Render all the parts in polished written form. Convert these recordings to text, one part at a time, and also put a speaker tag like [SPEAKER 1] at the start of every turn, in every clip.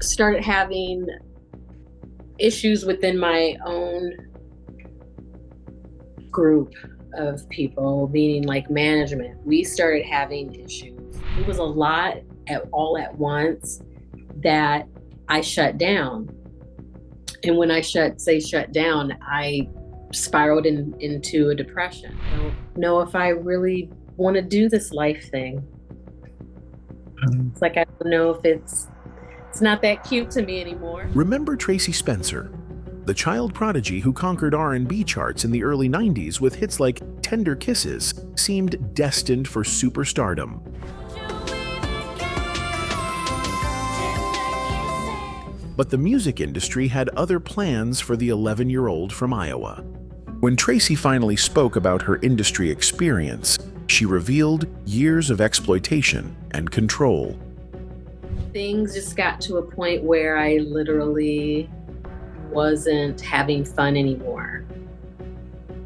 [SPEAKER 1] started having issues within my own group of people, meaning like management. We started having issues. It was a lot all at once that I shut down. And when I shut down, I spiraled into a depression. I don't know if I really want to do this life thing. It's like, I don't know if it's not that cute to me anymore.
[SPEAKER 2] Remember Tracie Spencer, the child prodigy who conquered R&B charts in the early 90s with hits like Tender Kisses, seemed destined for superstardom. But the music industry had other plans for the 11-year-old from Iowa. When Tracie finally spoke about her industry experience, she revealed years of exploitation and control.
[SPEAKER 1] Things just got to a point where I literally wasn't having fun anymore.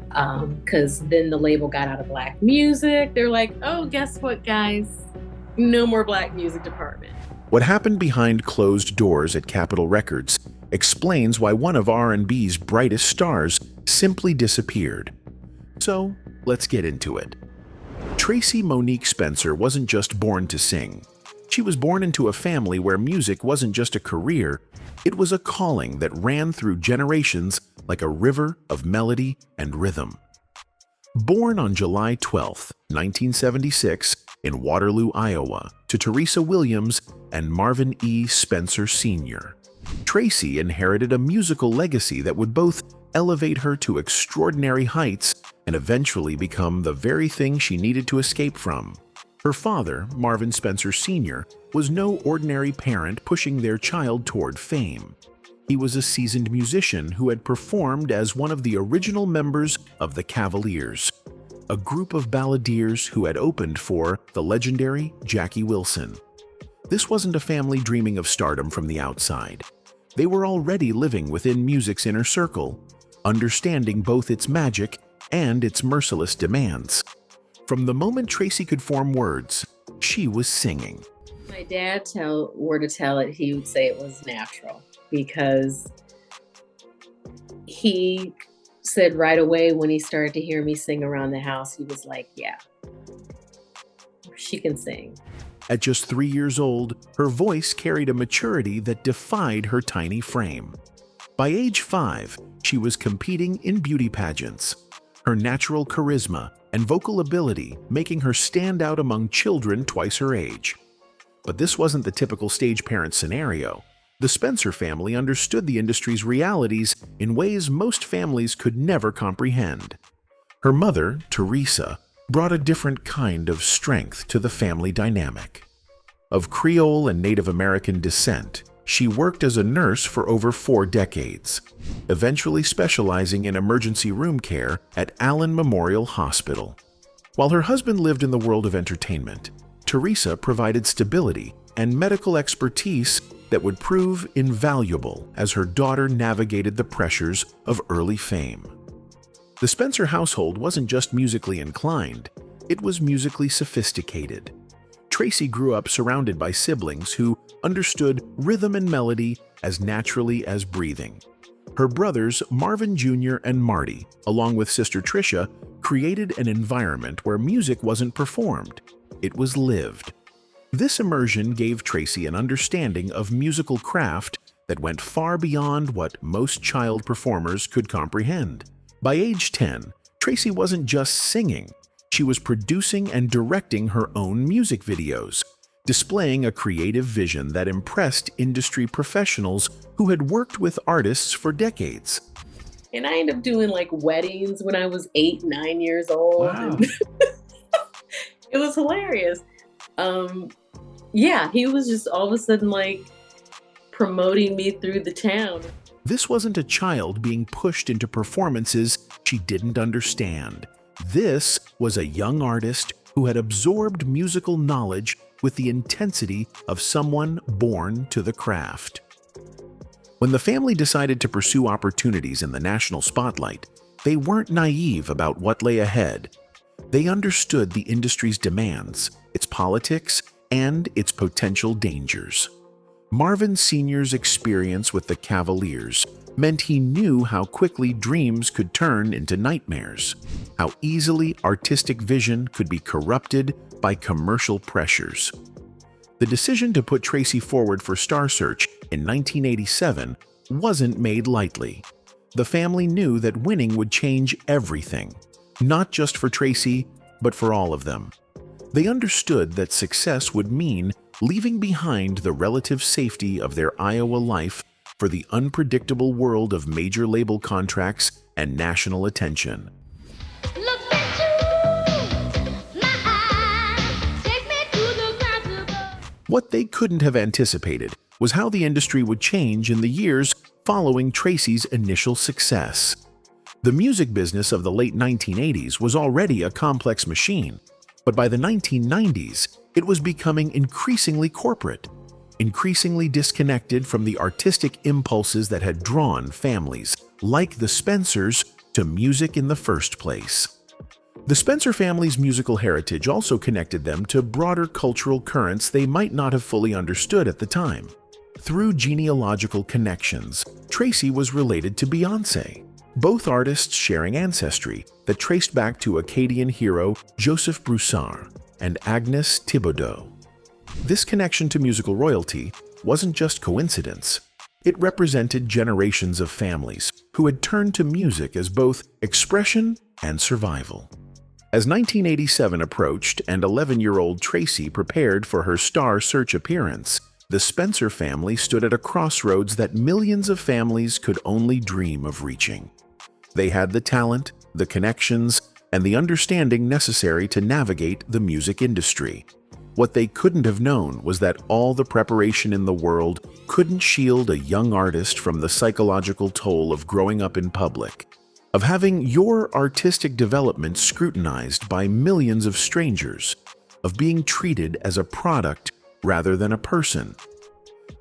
[SPEAKER 1] Because then the label got out of black music. They're like, oh, guess what, guys? No more black music department.
[SPEAKER 2] What happened behind closed doors at Capitol Records explains why one of R&B's brightest stars simply disappeared. So, let's get into it. Tracie Monique Spencer wasn't just born to sing. She was born into a family where music wasn't just a career, it was a calling that ran through generations like a river of melody and rhythm. Born on July 12, 1976, in Waterloo, Iowa, to Teresa Williams and Marvin E. Spencer Sr., Tracie inherited a musical legacy that would both elevate her to extraordinary heights and eventually become the very thing she needed to escape from. Her father, Marvin Spencer Sr., was no ordinary parent pushing their child toward fame. He was a seasoned musician who had performed as one of the original members of the Cavaliers, a group of balladeers who had opened for the legendary Jackie Wilson. This wasn't a family dreaming of stardom from the outside. They were already living within music's inner circle, understanding both its magic and its merciless demands. From the moment Tracie could form words, she was singing.
[SPEAKER 1] My dad were to tell it, he would say it was natural, because he said right away when he started to hear me sing around the house, he was like, yeah, she can sing.
[SPEAKER 2] At just 3 years old, her voice carried a maturity that defied her tiny frame. By age 5, she was competing in beauty pageants. Her natural charisma and vocal ability making her stand out among children twice her age. But this wasn't the typical stage parent scenario. The Spencer family understood the industry's realities in ways most families could never comprehend. Her mother, Teresa, brought a different kind of strength to the family dynamic. Of Creole and Native American descent, she worked as a nurse for over 4 decades, eventually specializing in emergency room care at Allen Memorial Hospital. While her husband lived in the world of entertainment, Teresa provided stability and medical expertise that would prove invaluable as her daughter navigated the pressures of early fame. The Spencer household wasn't just musically inclined, it was musically sophisticated. Tracie grew up surrounded by siblings who understood rhythm and melody as naturally as breathing. Her brothers, Marvin Jr. and Marty, along with sister Tricia, created an environment where music wasn't performed, it was lived. This immersion gave Tracie an understanding of musical craft that went far beyond what most child performers could comprehend. By age 10, Tracie wasn't just singing, she was producing and directing her own music videos, displaying a creative vision that impressed industry professionals who had worked with artists for decades.
[SPEAKER 1] And I ended up doing like weddings when I was 8, 9 years old.
[SPEAKER 3] Wow.
[SPEAKER 1] It was hilarious. Yeah, he was just all of a sudden like promoting me through the town.
[SPEAKER 2] This wasn't a child being pushed into performances she didn't understand. This was a young artist who had absorbed musical knowledge with the intensity of someone born to the craft. When the family decided to pursue opportunities in the national spotlight, they weren't naive about what lay ahead. They understood the industry's demands, its politics, and its potential dangers. Marvin Sr.'s experience with the Cavaliers meant he knew how quickly dreams could turn into nightmares, how easily artistic vision could be corrupted by commercial pressures. The decision to put Tracie forward for Star Search in 1987 wasn't made lightly. The family knew that winning would change everything, not just for Tracie, but for all of them. They understood that success would mean leaving behind the relative safety of their Iowa life for the unpredictable world of major label contracts and national attention.
[SPEAKER 3] Look at you, my eyes, take me to the ground above.
[SPEAKER 2] What they couldn't have anticipated was how the industry would change in the years following Tracie's initial success. The music business of the late 1980s was already a complex machine, but by the 1990s, it was becoming increasingly corporate, increasingly disconnected from the artistic impulses that had drawn families like the Spencers to music in the first place. The Spencer family's musical heritage also connected them to broader cultural currents they might not have fully understood at the time. Through genealogical connections, Tracie was related to Beyoncé, both artists sharing ancestry that traced back to Acadian hero Joseph Broussard and Agnes Thibodeau. This connection to musical royalty wasn't just coincidence. It represented generations of families who had turned to music as both expression and survival. As 1987 approached and 11-year-old Tracie prepared for her Star Search appearance, the Spencer family stood at a crossroads that millions of families could only dream of reaching. They had the talent, the connections, and the understanding necessary to navigate the music industry. What they couldn't have known was that all the preparation in the world couldn't shield a young artist from the psychological toll of growing up in public, of having your artistic development scrutinized by millions of strangers, of being treated as a product rather than a person.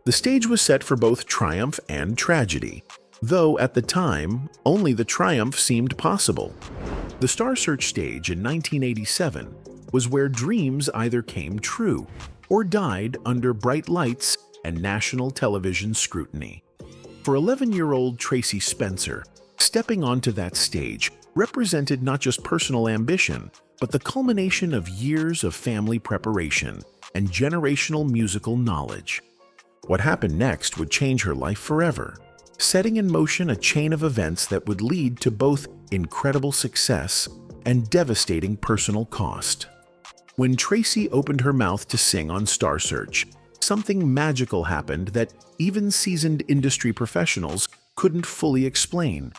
[SPEAKER 2] The stage was set for both triumph and tragedy, though at the time, only the triumph seemed possible. The Star Search stage in 1987 was where dreams either came true or died under bright lights and national television scrutiny. For 11-year-old Tracie Spencer, stepping onto that stage represented not just personal ambition, but the culmination of years of family preparation and generational musical knowledge. What happened next would change her life forever, setting in motion a chain of events that would lead to both incredible success and devastating personal cost. When Tracie opened her mouth to sing on Star Search, something magical happened that even seasoned industry professionals couldn't fully explain.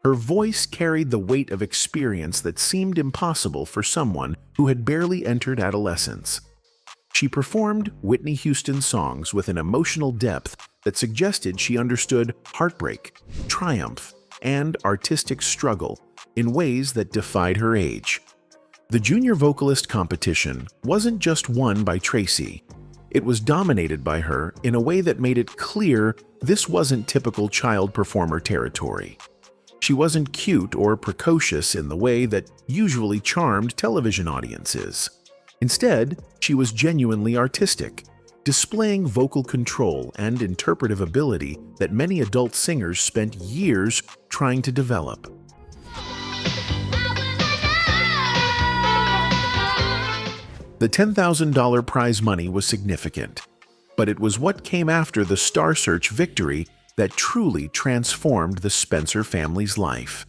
[SPEAKER 2] Her voice carried the weight of experience that seemed impossible for someone who had barely entered adolescence. She performed Whitney Houston songs with an emotional depth that suggested she understood heartbreak, triumph, and artistic struggle in ways that defied her age. The junior vocalist competition wasn't just won by Tracie. It was dominated by her in a way that made it clear this wasn't typical child performer territory. She wasn't cute or precocious in the way that usually charmed television audiences. Instead, she was genuinely artistic, displaying vocal control and interpretive ability that many adult singers spent years trying to develop. The $10,000 prize money was significant, but it was what came after the Star Search victory that truly transformed the Spencer family's life.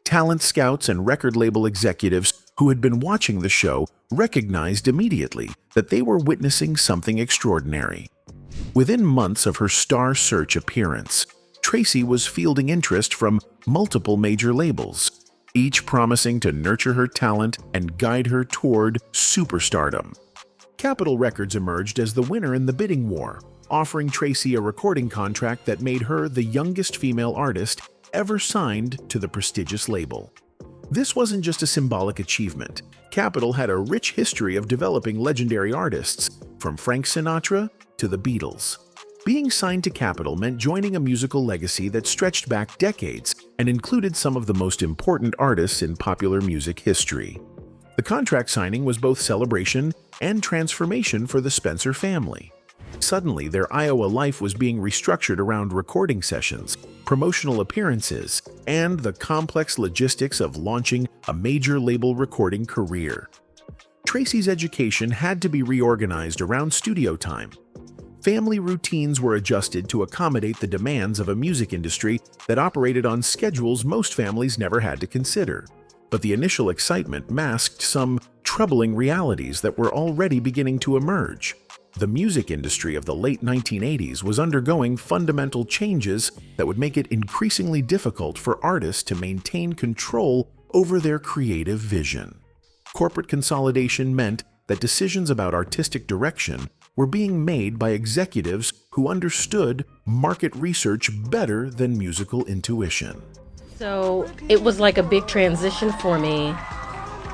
[SPEAKER 2] Talent scouts and record label executives who had been watching the show recognized immediately that they were witnessing something extraordinary. Within months of her Star Search appearance, Tracie was fielding interest from multiple major labels, each promising to nurture her talent and guide her toward superstardom. Capitol Records emerged as the winner in the bidding war, offering Tracie a recording contract that made her the youngest female artist ever signed to the prestigious label. This wasn't just a symbolic achievement. Capitol had a rich history of developing legendary artists, from Frank Sinatra to the Beatles. Being signed to Capitol meant joining a musical legacy that stretched back decades and included some of the most important artists in popular music history. The contract signing was both celebration and transformation for the Spencer family. Suddenly, their Iowa life was being restructured around recording sessions, promotional appearances, and the complex logistics of launching a major label recording career. Tracie's education had to be reorganized around studio time. Family routines were adjusted to accommodate the demands of a music industry that operated on schedules most families never had to consider. But the initial excitement masked some troubling realities that were already beginning to emerge. The music industry of the late 1980s was undergoing fundamental changes that would make it increasingly difficult for artists to maintain control over their creative vision. Corporate consolidation meant that decisions about artistic direction were being made by executives who understood market research better than musical intuition.
[SPEAKER 1] So it was like a big transition for me.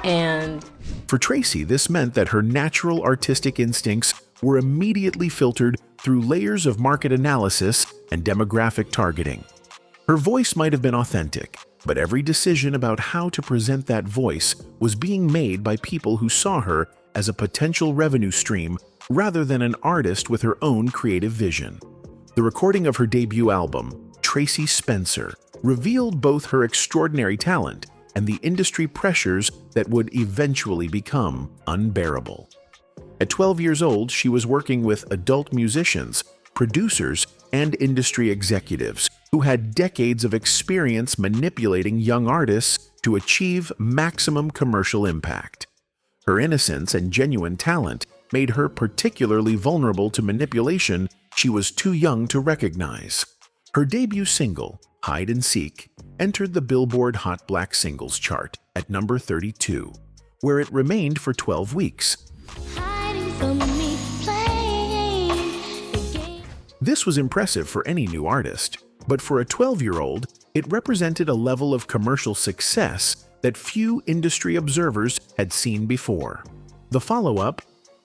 [SPEAKER 1] And
[SPEAKER 2] for Tracie, this meant that her natural artistic instincts were immediately filtered through layers of market analysis and demographic targeting. Her voice might have been authentic, but every decision about how to present that voice was being made by people who saw her as a potential revenue stream rather than an artist with her own creative vision. The recording of her debut album, Tracie Spencer, revealed both her extraordinary talent and the industry pressures that would eventually become unbearable. At 12 years old, she was working with adult musicians, producers, and industry executives who had decades of experience manipulating young artists to achieve maximum commercial impact. Her innocence and genuine talent made her particularly vulnerable to manipulation she was too young to recognize. Her debut single, Hide and Seek, entered the Billboard Hot Black Singles chart at number 32, where it remained for 12 weeks. This was impressive for any new artist, but for a 12-year-old, it represented a level of commercial success that few industry observers had seen before. The follow-up,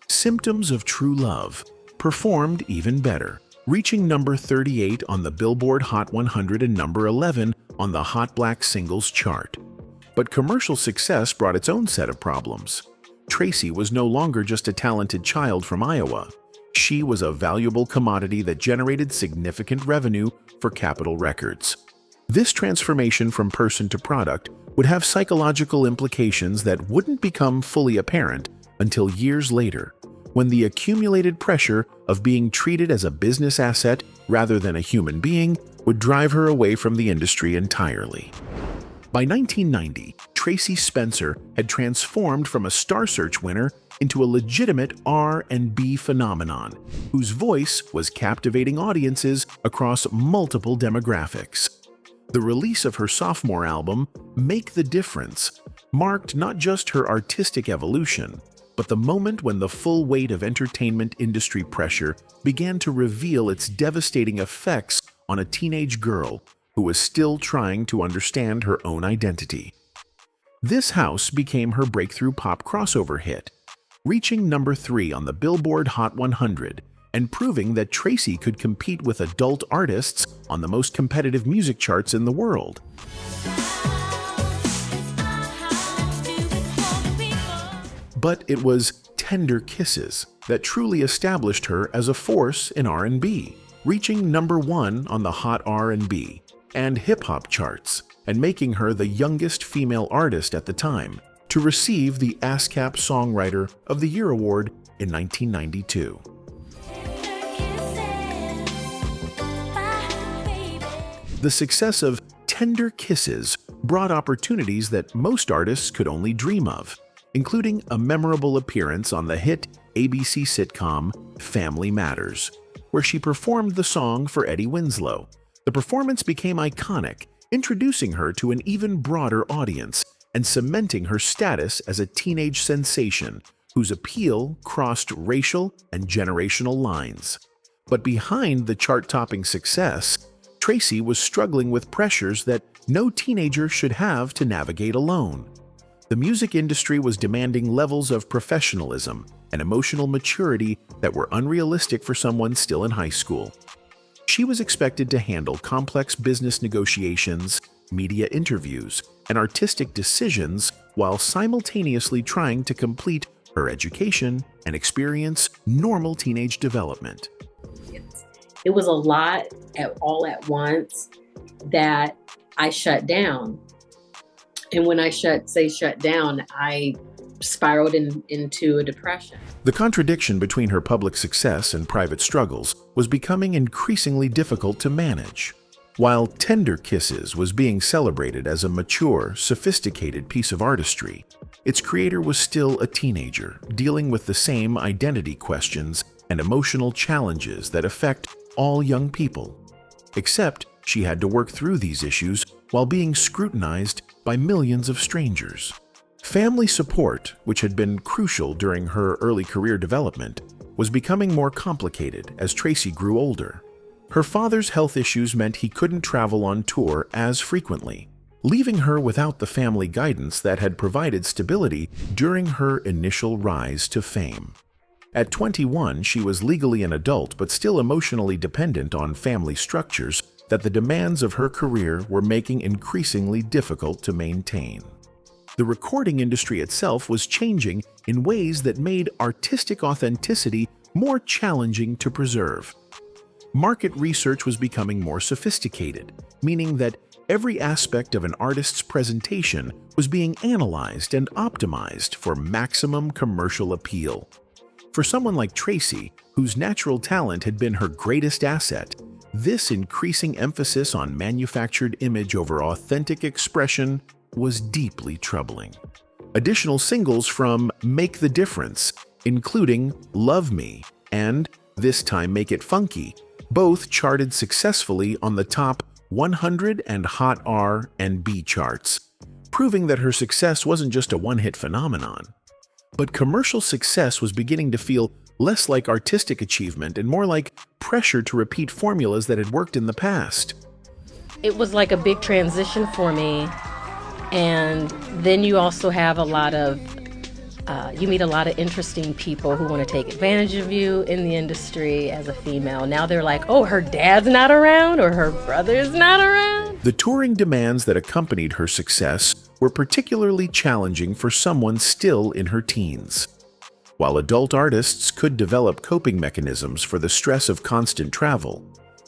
[SPEAKER 2] Symptoms of True Love, performed even better, reaching number 38 on the Billboard Hot 100 and number 11 on the Hot Black Singles chart. But commercial success brought its own set of problems. Tracie was no longer just a talented child from Iowa. She was a valuable commodity that generated significant revenue for Capitol Records. This transformation from person to product would have psychological implications that wouldn't become fully apparent until years later, when the accumulated pressure of being treated as a business asset rather than a human being would drive her away from the industry entirely. By 1990, Tracie Spencer had transformed from a Star Search winner into a legitimate R&B phenomenon, whose voice was captivating audiences across multiple demographics. The release of her sophomore album, Make the Difference, marked not just her artistic evolution, but the moment when the full weight of entertainment industry pressure began to reveal its devastating effects on a teenage girl who was still trying to understand her own identity. This House became her breakthrough pop crossover hit, reaching number 3 on the Billboard Hot 100 and proving that Tracie could compete with adult artists on the most competitive music charts in the world. But it was Tender Kisses that truly established her as a force in R&B, reaching number 1 on the Hot R&B and hip-hop charts, and making her the youngest female artist at the time to receive the ASCAP Songwriter of the Year award in 1992. The success of Tender Kisses brought opportunities that most artists could only dream of, including a memorable appearance on the hit ABC sitcom Family Matters, where she performed the song for Eddie Winslow. The performance became iconic, introducing her to an even broader audience and cementing her status as a teenage sensation whose appeal crossed racial and generational lines. But behind the chart-topping success, Tracie was struggling with pressures that no teenager should have to navigate alone. The music industry was demanding levels of professionalism and emotional maturity that were unrealistic for someone still in high school. She was expected to handle complex business negotiations, media interviews, and artistic decisions while simultaneously trying to complete her education and experience normal teenage development.
[SPEAKER 1] It was a lot all at once that I shut down. And when I shut down, I spiraled into a depression.
[SPEAKER 2] The contradiction between her public success and private struggles was becoming increasingly difficult to manage. While Tender Kisses was being celebrated as a mature, sophisticated piece of artistry, its creator was still a teenager, dealing with the same identity questions and emotional challenges that affect all young people. Except she had to work through these issues while being scrutinized by millions of strangers. Family support, which had been crucial during her early career development, was becoming more complicated as Tracie grew older. Her father's health issues meant he couldn't travel on tour as frequently, leaving her without the family guidance that had provided stability during her initial rise to fame. At 21, she was legally an adult but still emotionally dependent on family structures that the demands of her career were making increasingly difficult to maintain. The recording industry itself was changing in ways that made artistic authenticity more challenging to preserve. Market research was becoming more sophisticated, meaning that every aspect of an artist's presentation was being analyzed and optimized for maximum commercial appeal. For someone like Tracie, whose natural talent had been her greatest asset, this increasing emphasis on manufactured image over authentic expression was deeply troubling. Additional singles from Make the Difference, including Love Me and This Time Make It Funky, both charted successfully on the top 100 and Hot R&B charts, proving that her success wasn't just a one-hit phenomenon. But commercial success was beginning to feel less like artistic achievement and more like pressure to repeat formulas that had worked in the past.
[SPEAKER 4] It was like a big transition for me. And then you also have you meet a lot of interesting people who want to take advantage of you in the industry as a female. Now they're like, oh, her dad's not around or her brother's not around.
[SPEAKER 2] The touring demands that accompanied her success were particularly challenging for someone still in her teens. While adult artists could develop coping mechanisms for the stress of constant travel,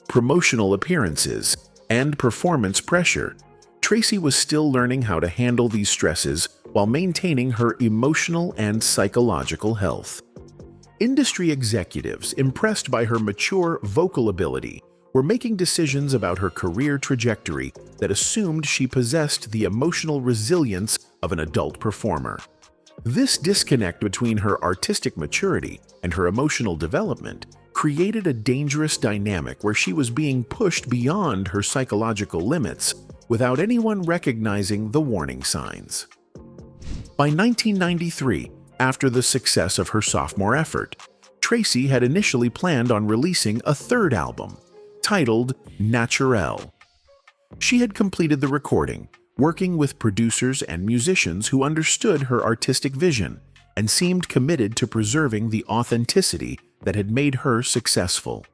[SPEAKER 2] promotional appearances, and performance pressure, Tracie was still learning how to handle these stresses while maintaining her emotional and psychological health. Industry executives, impressed by her mature vocal ability, were making decisions about her career trajectory that assumed she possessed the emotional resilience of an adult performer. This disconnect between her artistic maturity and her emotional development created a dangerous dynamic where she was being pushed beyond her psychological limits without anyone recognizing the warning signs. By 1993, after the success of her sophomore effort, Tracie had initially planned on releasing a third album, titled Naturel. She had completed the recording, working with producers and musicians who understood her artistic vision and seemed committed to preserving the authenticity that had made her successful.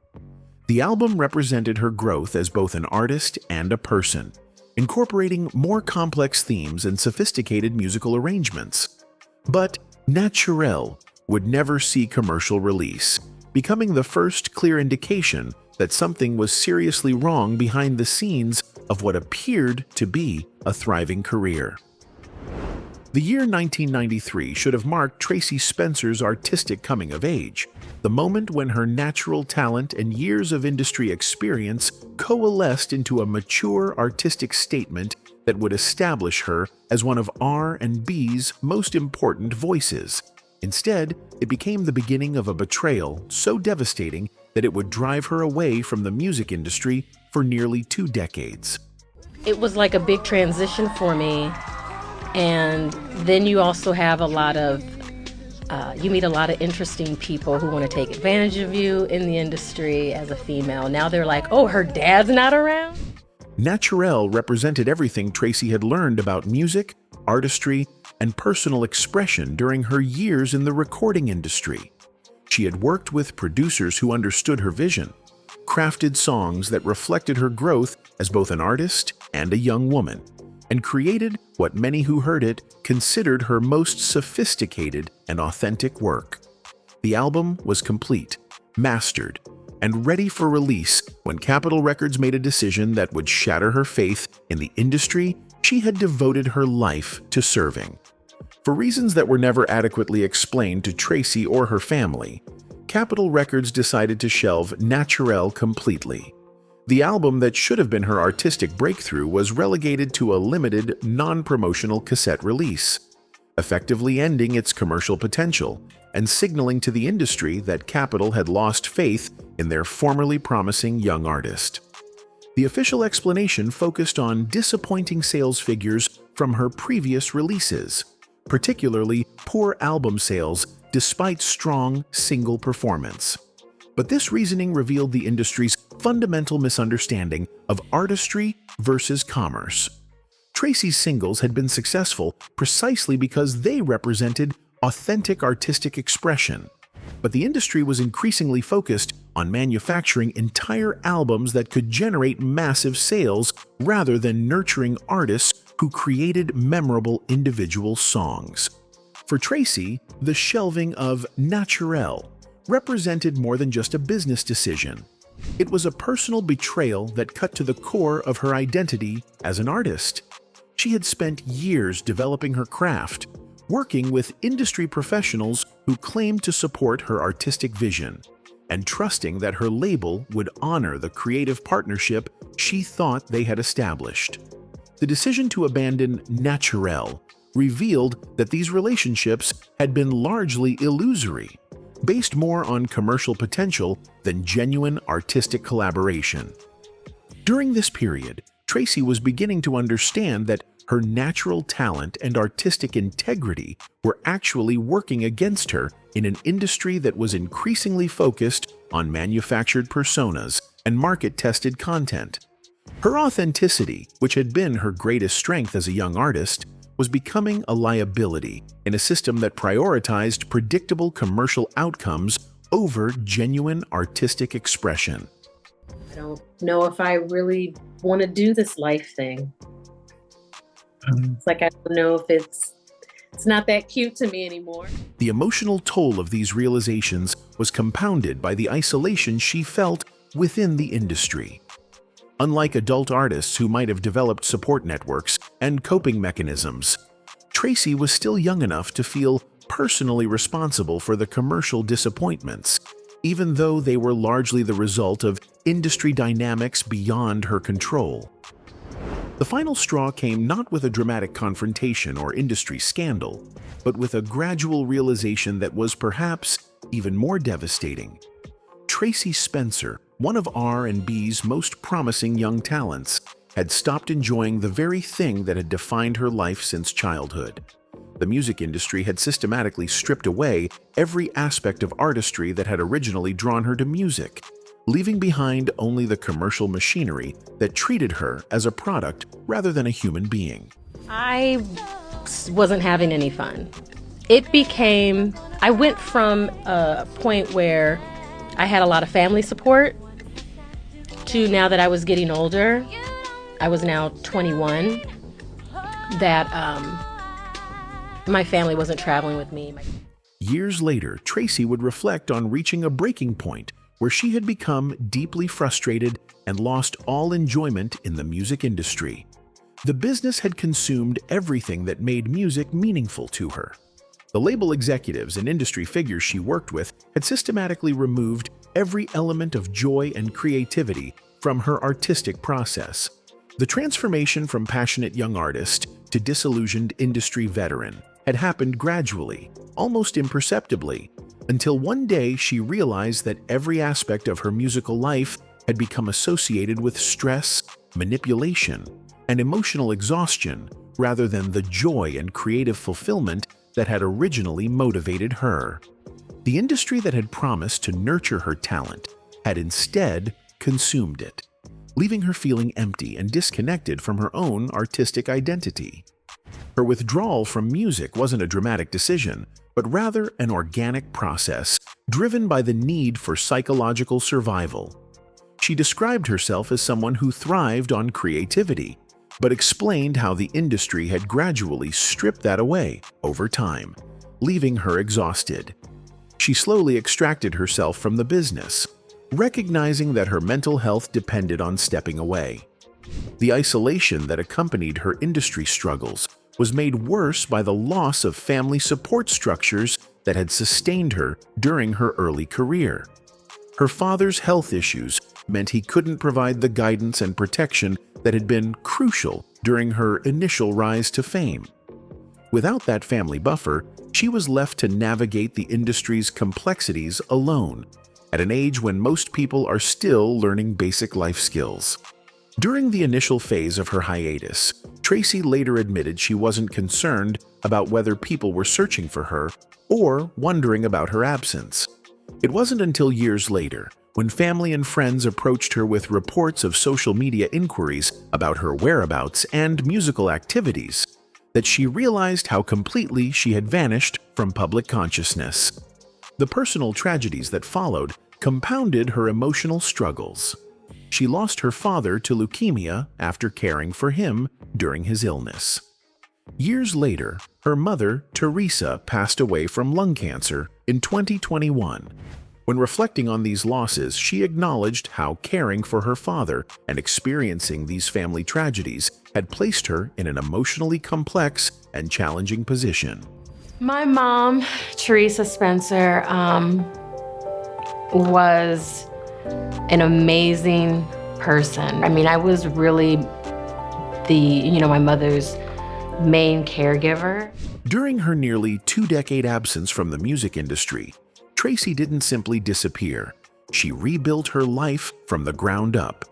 [SPEAKER 2] The album represented her growth as both an artist and a person, incorporating more complex themes and sophisticated musical arrangements. But Naturel would never see commercial release, becoming the first clear indication that something was seriously wrong behind the scenes of what appeared to be a thriving career. The year 1993 should have marked Tracie Spencer's artistic coming of age, the moment when her natural talent and years of industry experience coalesced into a mature artistic statement that would establish her as one of R&B's most important voices. Instead, it became the beginning of a betrayal so devastating that it would drive her away from the music industry for nearly 2 decades.
[SPEAKER 4] It was like a big transition for me. And then you also have you meet a lot of interesting people who want to take advantage of you in the industry as a female. Now they're like, oh, her dad's not around?
[SPEAKER 2] Naturel represented everything Tracie had learned about music, artistry, and personal expression during her years in the recording industry. She had worked with producers who understood her vision, crafted songs that reflected her growth as both an artist and a young woman, and created what many who heard it considered her most sophisticated and authentic work. The album was complete, mastered, and ready for release when Capitol Records made a decision that would shatter her faith in the industry she had devoted her life to serving. For reasons that were never adequately explained to Tracie or her family, Capitol Records decided to shelve Naturel completely. The album that should have been her artistic breakthrough was relegated to a limited, non-promotional cassette release, effectively ending its commercial potential and signaling to the industry that Capitol had lost faith in their formerly promising young artist. The official explanation focused on disappointing sales figures from her previous releases, particularly poor album sales despite strong single performance. But this reasoning revealed the industry's fundamental misunderstanding of artistry versus commerce. Tracie's singles had been successful precisely because they represented authentic artistic expression, but the industry was increasingly focused on manufacturing entire albums that could generate massive sales rather than nurturing artists who created memorable individual songs. For Tracie, the shelving of Naturel represented more than just a business decision. It was a personal betrayal that cut to the core of her identity as an artist. She had spent years developing her craft, working with industry professionals who claimed to support her artistic vision, and trusting that her label would honor the creative partnership she thought they had established. The decision to abandon Naturel revealed that these relationships had been largely illusory, based more on commercial potential than genuine artistic collaboration. During this period, Tracie was beginning to understand that her natural talent and artistic integrity were actually working against her in an industry that was increasingly focused on manufactured personas and market-tested content. Her authenticity, which had been her greatest strength as a young artist, was becoming a liability in a system that prioritized predictable commercial outcomes over genuine artistic expression.
[SPEAKER 1] I don't know if I really want to do this life thing. It's like I don't know if it's not that cute to me anymore.
[SPEAKER 2] The emotional toll of these realizations was compounded by the isolation she felt within the industry. Unlike adult artists who might have developed support networks and coping mechanisms, Tracie was still young enough to feel personally responsible for the commercial disappointments, even though they were largely the result of industry dynamics beyond her control. The final straw came not with a dramatic confrontation or industry scandal, but with a gradual realization that was perhaps even more devastating. Tracie Spencer, one of R&B's most promising young talents, had stopped enjoying the very thing that had defined her life since childhood. The music industry had systematically stripped away every aspect of artistry that had originally drawn her to music, leaving behind only the commercial machinery that treated her as a product rather than a human being.
[SPEAKER 4] I wasn't having any fun. I went from a point where I had a lot of family support to, now that I was getting older, I was now 21, that my family wasn't traveling with me.
[SPEAKER 2] Years later, Tracie would reflect on reaching a breaking point where she had become deeply frustrated and lost all enjoyment in the music industry. The business had consumed everything that made music meaningful to her. The label executives and industry figures she worked with had systematically removed every element of joy and creativity from her artistic process. The transformation from passionate young artist to disillusioned industry veteran had happened gradually, almost imperceptibly, until one day she realized that every aspect of her musical life had become associated with stress, manipulation, and emotional exhaustion rather than the joy and creative fulfillment that had originally motivated her. The industry that had promised to nurture her talent had instead consumed it, leaving her feeling empty and disconnected from her own artistic identity. Her withdrawal from music wasn't a dramatic decision, but rather an organic process driven by the need for psychological survival. She described herself as someone who thrived on creativity, but explained how the industry had gradually stripped that away over time, leaving her exhausted. She slowly extracted herself from the business, recognizing that her mental health depended on stepping away. The isolation that accompanied her industry struggles was made worse by the loss of family support structures that had sustained her during her early career. Her father's health issues meant he couldn't provide the guidance and protection that had been crucial during her initial rise to fame. Without that family buffer, she was left to navigate the industry's complexities alone, at an age when most people are still learning basic life skills. During the initial phase of her hiatus, Tracie later admitted she wasn't concerned about whether people were searching for her or wondering about her absence. It wasn't until years later, when family and friends approached her with reports of social media inquiries about her whereabouts and musical activities, that she realized how completely she had vanished from public consciousness. The personal tragedies that followed compounded her emotional struggles. She lost her father to leukemia after caring for him during his illness. Years later, her mother, Teresa, passed away from lung cancer in 2021. When reflecting on these losses, she acknowledged how caring for her father and experiencing these family tragedies had placed her in an emotionally complex and challenging position.
[SPEAKER 4] My mom, Tracie Spencer, was an amazing person. I mean, I was really my mother's main caregiver.
[SPEAKER 2] During her nearly two-decade absence from the music industry, Tracie didn't simply disappear. She rebuilt her life from the ground up,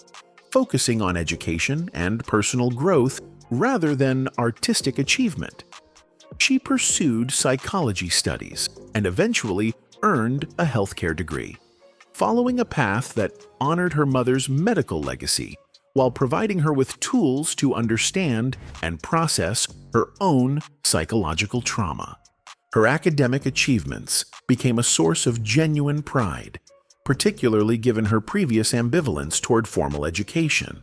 [SPEAKER 2] focusing on education and personal growth rather than artistic achievement. She pursued psychology studies and eventually earned a healthcare degree, following a path that honored her mother's medical legacy while providing her with tools to understand and process her own psychological trauma. Her academic achievements became a source of genuine pride, particularly given her previous ambivalence toward formal education.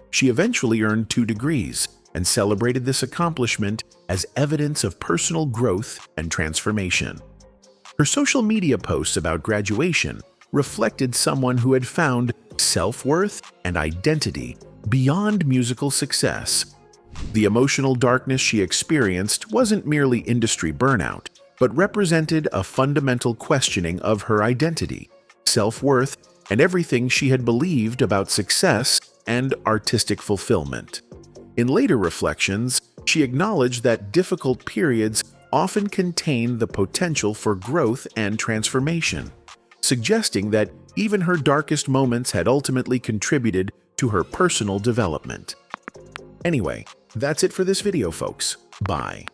[SPEAKER 2] She eventually earned 2 degrees and celebrated this accomplishment as evidence of personal growth and transformation. Her social media posts about graduation reflected someone who had found self-worth and identity beyond musical success. The emotional darkness she experienced wasn't merely industry burnout, but represented a fundamental questioning of her identity, self-worth, and everything she had believed about success and artistic fulfillment. In later reflections, she acknowledged that difficult periods often contain the potential for growth and transformation, suggesting that even her darkest moments had ultimately contributed to her personal development. Anyway, that's it for this video, folks. Bye.